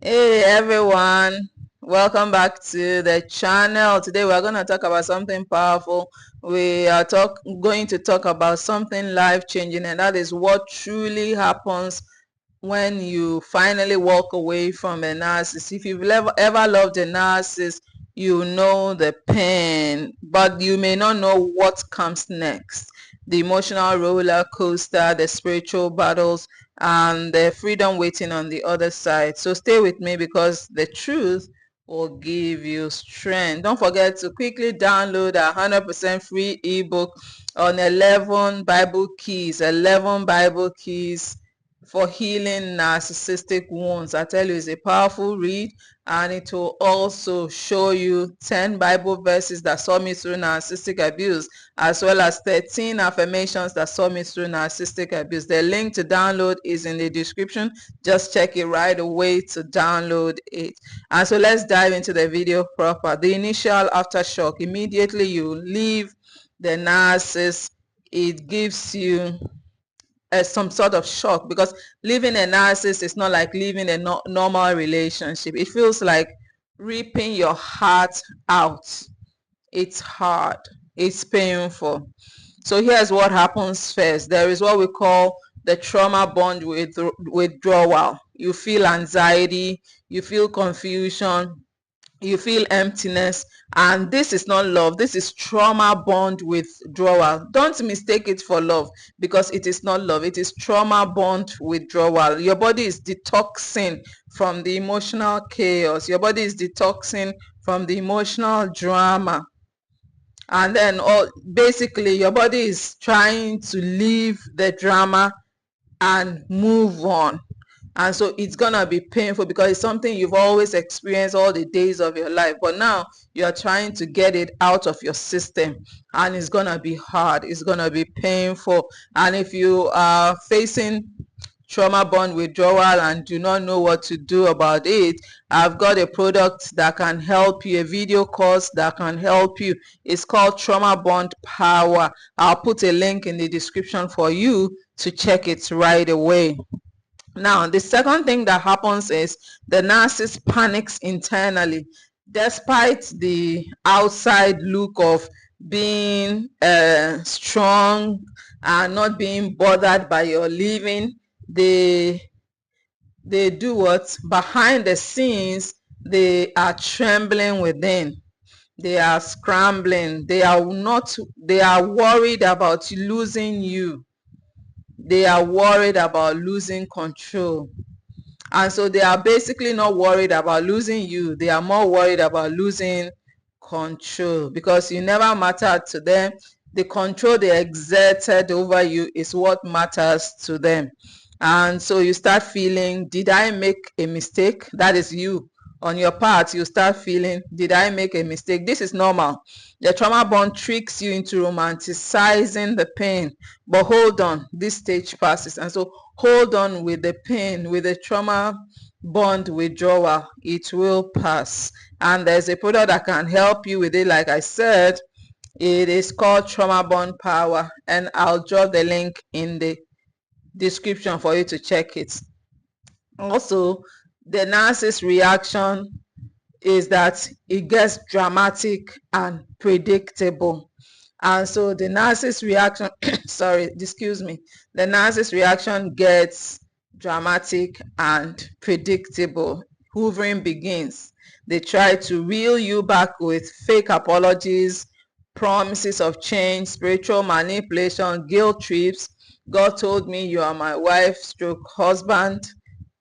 Hey everyone, welcome back to the channel. Today we're going to talk about something powerful. We are going to talk about something life-changing, and that is what truly happens when you finally walk away from a narcissist. If you've ever loved a narcissist, you know the pain, but you may not know what comes next. The emotional roller coaster, the spiritual battles, and the freedom waiting on the other side. So stay with me because the truth will give you strength. Don't forget to quickly download a 100% free ebook on 11 Bible keys, 11 Bible keys for healing narcissistic wounds. I tell you, it's a powerful read, and it will also show you 10 Bible verses that saw me through narcissistic abuse, as well as 13 affirmations that saw me through narcissistic abuse. The link to download is in the description. Just check it right away to download it. And so let's dive into the video proper. The initial aftershock: immediately you leave the narcissist, it gives you some sort of shock, because leaving a narcissist is not like leaving a normal relationship. It feels like ripping your heart out. It's hard, it's painful. So here's what happens first. There is what we call the trauma bond withdrawal. You feel anxiety, you feel confusion, you feel emptiness, and this is not love. This is trauma bond withdrawal. Don't mistake it for love, because it is not love. It is trauma bond withdrawal. Your body is detoxing from the emotional chaos. Your body is detoxing from the emotional drama, and then basically your body is trying to leave the drama and move on. And so it's gonna be painful because it's something you've always experienced all the days of your life, but now you're trying to get it out of your system, and it's gonna be hard, it's gonna be painful. And if you are facing trauma bond withdrawal and do not know what to do about it, I've got a product that can help you, a video course that can help you. It's called Trauma Bond Power. I'll put a link in the description for you to check it right away. Now, the second thing that happens is the narcissist panics internally. Despite the outside look of being strong and not being bothered by your leaving, they do what? Behind the scenes, they are trembling within. They are scrambling. They are worried about losing you. They are worried about losing control. And so they are basically not worried about losing you. They are more worried about losing control, because you never mattered to them. The control they exerted over you is what matters to them. And so you start feeling, did I make a mistake? That is you. On your part, you start feeling, did I make a mistake? This is normal. The trauma bond tricks you into romanticizing the pain. But hold on, this stage passes. And so hold on with the pain, with the trauma bond withdrawal. It will pass. And there's a product that can help you with it. Like I said, it is called Trauma Bond Power. And I'll drop the link in the description for you to check it. Also, the narcissist reaction is that it gets dramatic and predictable. And so the narcissist reaction the narcissist reaction gets dramatic and predictable. Hoovering begins. They try to reel you back with fake apologies, promises of change, spiritual manipulation, guilt trips. God told me you are my wife stroke husband,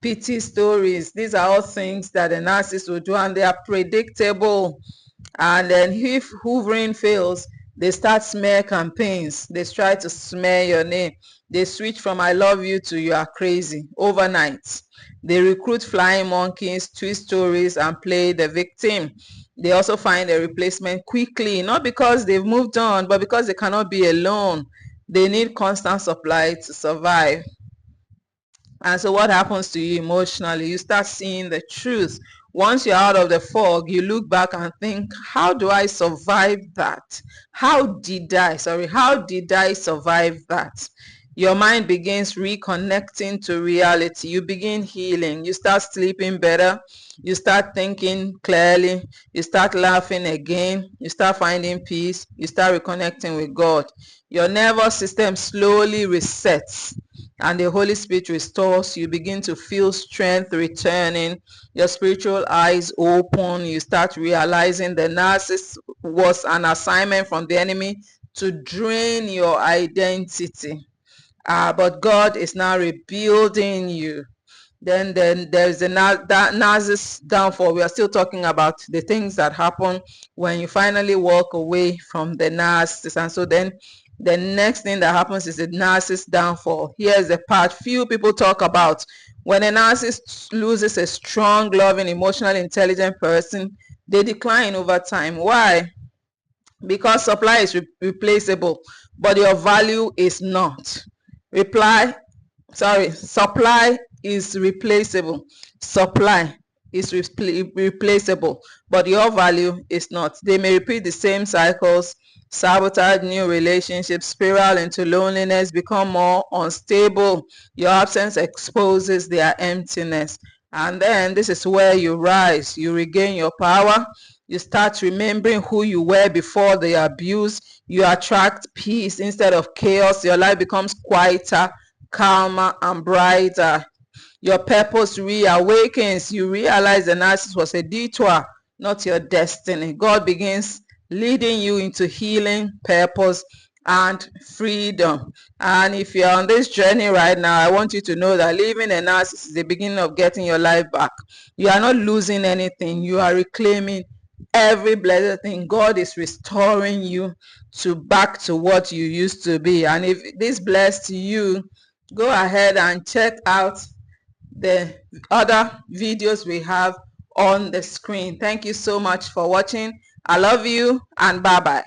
pity stories. These are all things that the narcissist will do, and they are predictable. And then if hoovering fails, they start smear campaigns. They try to smear your name. They switch from I love you to you are crazy overnight. They recruit flying monkeys, twist stories, and play the victim. They also find a replacement quickly, not because they've moved on, but because they cannot be alone. They need constant supply to survive. And so what happens to you emotionally? You start seeing the truth. Once you're out of the fog, you look back and think, how do I survive that? How did I survive that? Your mind begins reconnecting to reality. You begin healing. You start sleeping better. You start thinking clearly. You start laughing again. You start finding peace. You start reconnecting with God. Your nervous system slowly resets and the Holy Spirit restores. You begin to feel strength returning. Your spiritual eyes open. You start realizing the narcissist was an assignment from the enemy to drain your identity. But God is now rebuilding you. Then there's that narcissist downfall. We are still talking about the things that happen when you finally walk away from the narcissist. And so then the next thing that happens is the narcissist downfall. Here's the part few people talk about. When a narcissist loses a strong, loving, emotionally intelligent person, they decline over time. Why? Because supply is replaceable, but your value is not. Supply is replaceable. Supply is replaceable, but your value is not. They may repeat the same cycles, sabotage new relationships, spiral into loneliness, become more unstable. Your absence exposes their emptiness. And then this is where you rise. You regain your power. You start remembering who you were before the abuse. You attract peace instead of chaos. Your life becomes quieter, calmer, and brighter. Your purpose reawakens. You realize the narcissist was a detour, not your destiny. God begins leading you into healing, purpose, and freedom. And if you're on this journey right now, I want you to know that leaving a narcissist is the beginning of getting your life back. You are not losing anything. You are reclaiming every blessed thing. God is restoring you back to what you used to be. And if this blessed you, go ahead and check out the other videos we have on the screen. Thank you so much for watching. I love you, and bye bye.